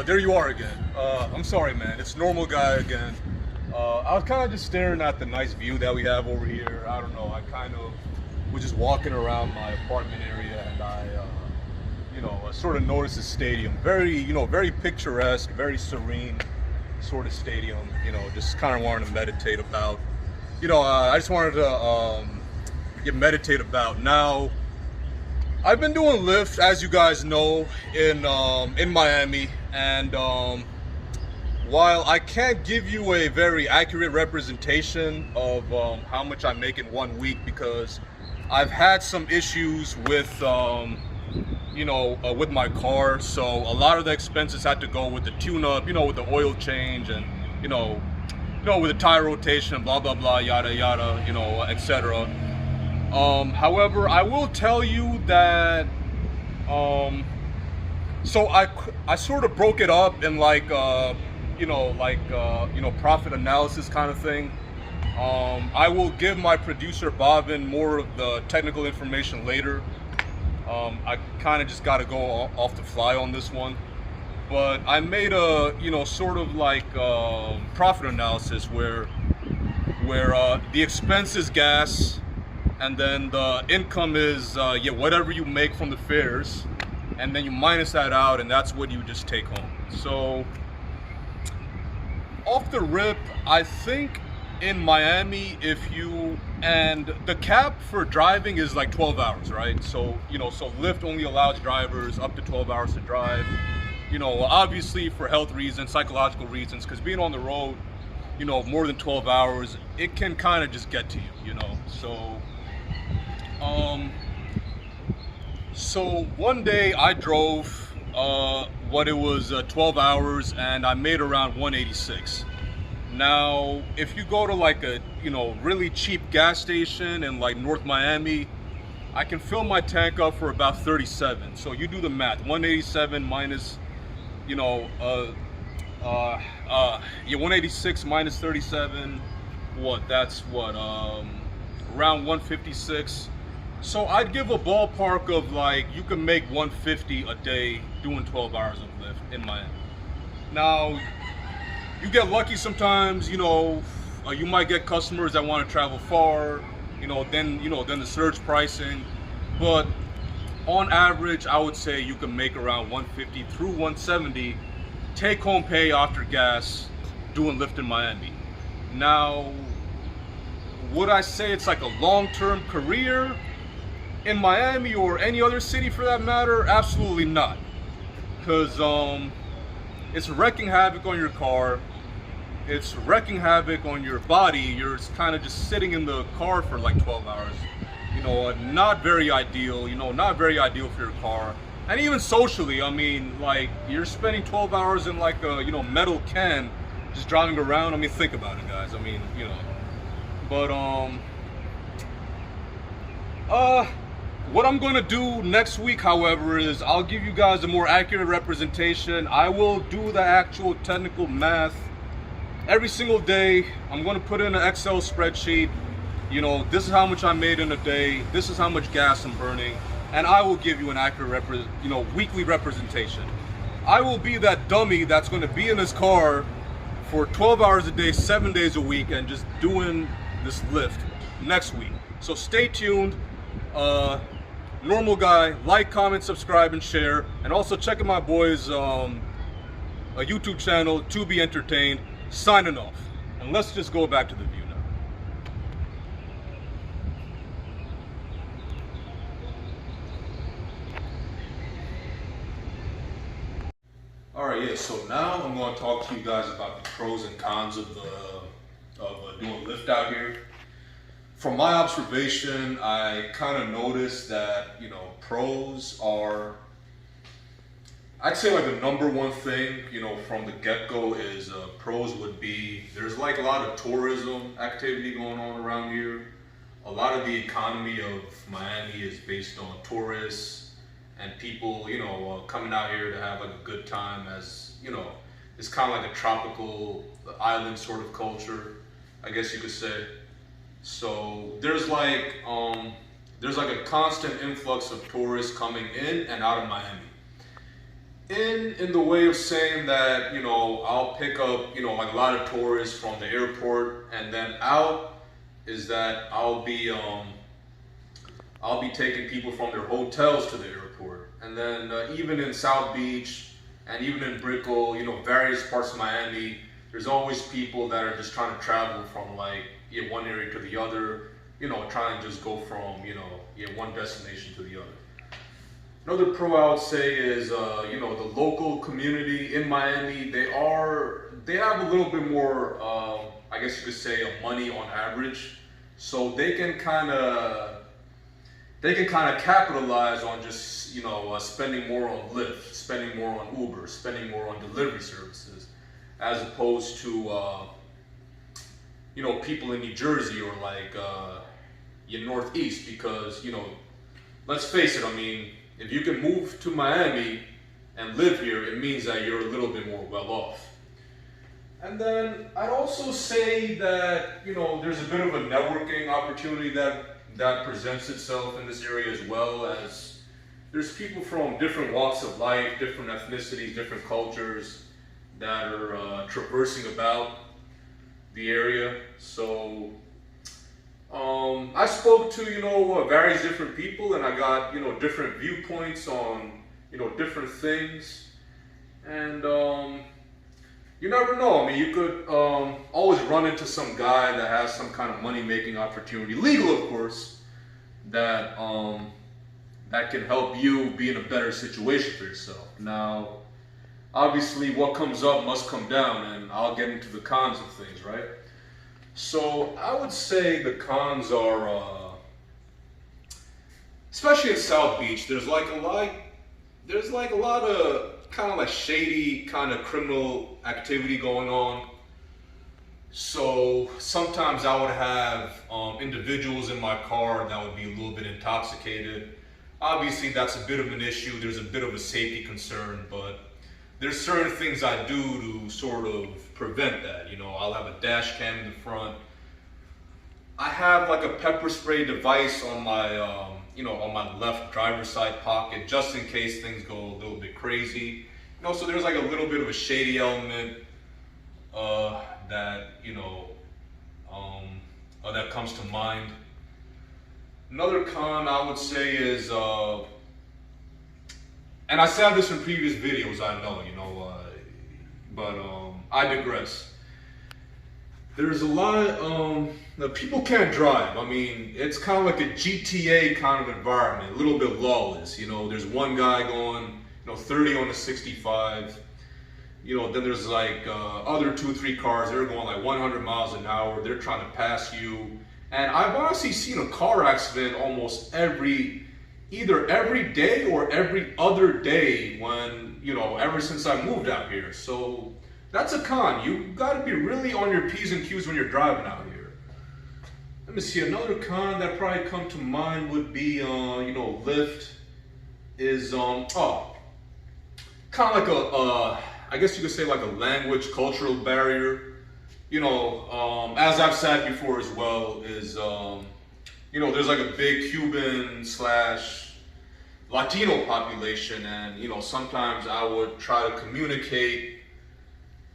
There you are again. I'm sorry, man. It's normal guy again. I was kind of just staring at the nice view that we have over here. I don't know. I kind of was just walking around my apartment area, and I sort of noticed the stadium. Very, very picturesque, very serene sort of stadium. Just kind of wanted to meditate about. I just wanted to meditate about now. I've been doing Lyft, as you guys know, in Miami, and while I can't give you a very accurate representation of how much I make in 1 week, because I've had some issues with with my car, so a lot of the expenses had to go with the tune-up, with the oil change, and with the tire rotation, blah blah blah, yada yada, etc. However, I will tell you that so I sort of broke it up in profit analysis kind of thing. I will give my producer Bobbin more of the technical information later. I kind of just got to go off the fly on this one, but I made a profit analysis where the expense is gas, and then the income is whatever you make from the fares, and then you minus that out, and that's what you just take home. So off the rip, I think in Miami, and the cap for driving is like 12 hours, right? So Lyft only allows drivers up to 12 hours to drive, obviously for health reasons, psychological reasons, because being on the road, more than 12 hours, it can kind of just get to you, so one day I drove it was 12 hours, and I made around 186. Now, if you go to like a really cheap gas station in like North Miami, I can fill my tank up for about 37. So you do the math. 187 minus 186 minus 37. Around 156. So I'd give a ballpark of like, you can make 150 a day doing 12 hours of Lyft in Miami. Now, you get lucky sometimes, you might get customers that want to travel far, then the surge pricing. But on average, I would say you can make around 150 through 170 take home pay after gas doing Lyft in Miami. Now, would I say it's like a long-term career in Miami or any other city for that matter? Absolutely not. Because it's wreaking havoc on your car. It's wreaking havoc on your body. You're kind of just sitting in the car for like 12 hours. Not very ideal, not very ideal for your car. And even socially, I mean, like, you're spending 12 hours in like a, metal can just driving around. I mean, think about it, guys. I mean, But, what I'm going to do next week, however, is I'll give you guys a more accurate representation. I will do the actual technical math every single day. I'm going to put in an Excel spreadsheet. This is how much I made in a day. This is how much gas I'm burning. And I will give you an accurate, weekly representation. I will be that dummy that's going to be in his car for 12 hours a day, 7 days a week, and just doing this Lyft next week. So stay tuned. Normal guy, like, comment, subscribe, and share. And also check out my boys' a YouTube channel, To Be Entertained. Signing off. And let's just go back to the view now. Alright, yeah, so now I'm going to talk to you guys about the pros and cons of doing Lyft out here. From my observation, I kind of noticed that, pros are, I'd say like the number one thing, from the get-go is pros would be, there's like a lot of tourism activity going on around here. A lot of the economy of Miami is based on tourists and people, coming out here to have like a good time, as, it's kind of like a tropical island sort of culture, I guess you could say. So there's like a constant influx of tourists coming in and out of Miami. in the way of saying that, you know, I'll pick up, you know, like a lot of tourists from the airport, and then out is that I'll be taking people from their hotels to the airport. And then even in South Beach and even in Brickell, you know, various parts of Miami, there's always people that are just trying to travel from like one area to the other, you know, trying to just go from, you know, one destination to the other. Another pro I would say is, you know, the local community in Miami, they have a little bit more, I guess you could say, money on average. So they can kind of capitalize on just, you know, spending more on Lyft, spending more on Uber, spending more on delivery services, as opposed to, you know, people in New Jersey or like Northeast, because, you know, let's face it, I mean, if you can move to Miami and live here, it means that you're a little bit more well off. And then I'd also say that, you know, there's a bit of a networking opportunity that presents itself in this area, as well as there's people from different walks of life, different ethnicities, different cultures that are traversing about the area. So I spoke to, you know, various different people, and I got, you know, different viewpoints on, you know, different things. And you never know. I mean, you could always run into some guy that has some kind of money-making opportunity, legal of course, that can help you be in a better situation for yourself. Now, obviously, what comes up must come down, and I'll get into the cons of things, right? So I would say the cons are, especially in South Beach, there's like a lot of kind of like shady kind of criminal activity going on. So sometimes I would have individuals in my car that would be a little bit intoxicated. Obviously that's a bit of an issue, there's a bit of a safety concern, but there's certain things I do to sort of prevent that. You know, I'll have a dash cam in the front. I have like a pepper spray device on my, you know, on my left driver's side pocket, just in case things go a little bit crazy. You know, so there's like a little bit of a shady element that, you know, that comes to mind. Another con I would say is, and I said this in previous videos, I know, you know, but I digress. There's a lot of, people can't drive. I mean, it's kind of like a GTA kind of environment, a little bit lawless. You know, there's one guy going, you know, 30 on the 65. You know, then there's like other 2-3 cars, they're going like 100 miles an hour. They're trying to pass you. And I've honestly seen a car accident almost either every day or every other day when, you know, ever since I moved out here. So that's a con. You got to be really on your P's and Q's when you're driving out here. Let me see, another con that probably come to mind would be, you know, Lyft is, kind of like I guess you could say like a language, cultural barrier. You know, as I've said before as well, is, you know, there's like a big Cuban / Latino population, and, you know, sometimes I would try to communicate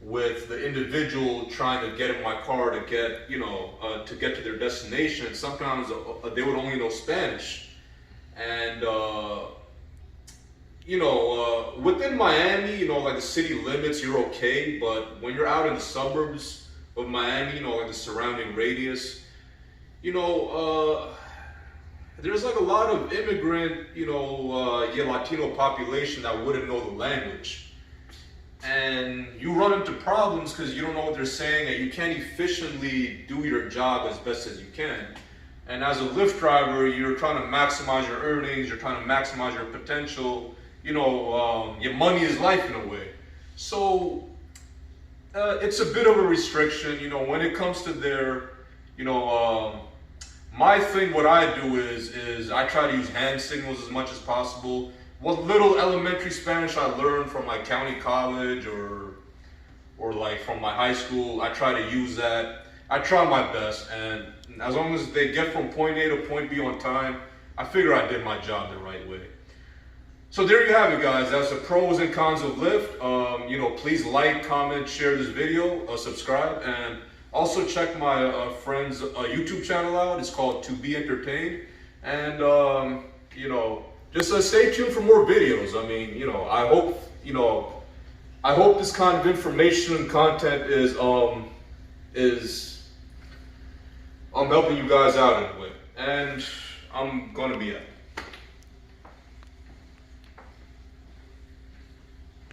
with the individual trying to get in my car to get, you know, to get to their destination. And sometimes they would only know Spanish. And, you know, within Miami, you know, like the city limits, you're okay. But when you're out in the suburbs of Miami, you know, like the surrounding radius, you know, there's like a lot of immigrant, you know, Latino population that wouldn't know the language. And you run into problems because you don't know what they're saying, and you can't efficiently do your job as best as you can. And as a Lyft driver, you're trying to maximize your earnings, you're trying to maximize your potential. You know, your money is life in a way. So it's a bit of a restriction, you know, when it comes to their, you know, my thing, what I do is I try to use hand signals as much as possible. What little elementary Spanish I learned from my county college or like from my high school, I try to use that. I try my best, and as long as they get from point A to point B on time, I figure I did my job the right way. So there you have it, guys. That's the pros and cons of Lyft. Please like, comment, share this video, subscribe, and also check my friend's YouTube channel out. It's called To Be Entertained. And just stay tuned for more videos. I mean, I hope this kind of information and content is helping you guys out in a way. And I'm gonna be at it.